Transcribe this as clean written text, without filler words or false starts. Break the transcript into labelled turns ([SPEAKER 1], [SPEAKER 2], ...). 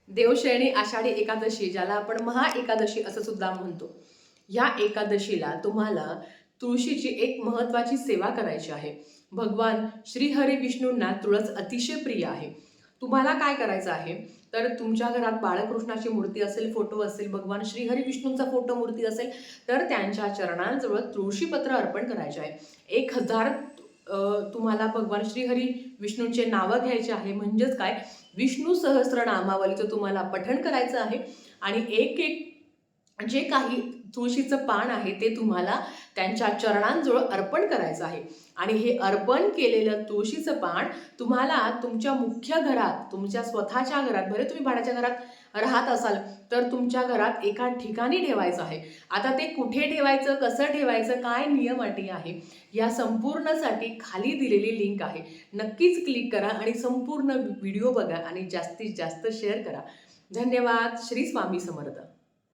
[SPEAKER 1] देवशयनी आषाढी एकादशी, ज्याला आपण महा एकादशी असं सुद्धा म्हणतो, या एकादशीला तुम्हाला तुळशीची एक महत्त्वाची सेवा करायची आहे. भगवान श्रीहरी विष्णूंना तुळस अतिशय प्रिय आहे. तुम्हाला काय करायचं आहे, तर तुमच्या घरात बाळकृष्णाची मूर्ती असेल, फोटो असेल, भगवान श्रीहरी विष्णूंचा फोटो मूर्ती असेल, तर त्यांच्या चरणांजवळ तुळशीपत्र अर्पण करायचे आहे. 1000 तुम्हाला भगवान श्रीहरी विष्णूंचे नावं घ्यायचे आहे. म्हणजेच काय, विष्णू सहस्त्रनामावलीचं तुम्हाला पठण करायचं आहे आणि एक एक जे काही तुळशीचं पान आहे ते तुम्हाला त्यांच्या चरणांजवळ अर्पण करायचं आहे. आणि हे अर्पण केलेलं तुळशीचं पान तुम्हाला तुमच्या मुख्य घरात, तुमच्या स्वतःच्या घरात, भले तुम्ही भाड्याच्या घरात राहत असाल तर तुमच्या घरात एका ठिकाणी ठेवायचं आहे. आता ते कुठे ठेवायचं, कसं ठेवायचं, काय नियम अटी आहे, या संपूर्णसाठी खाली दिलेली लिंक आहे. नक्कीच क्लिक करा आणि संपूर्ण व्हिडिओ बघा आणि जास्तीत जास्त शेअर करा. धन्यवाद. श्री स्वामी समर्थ.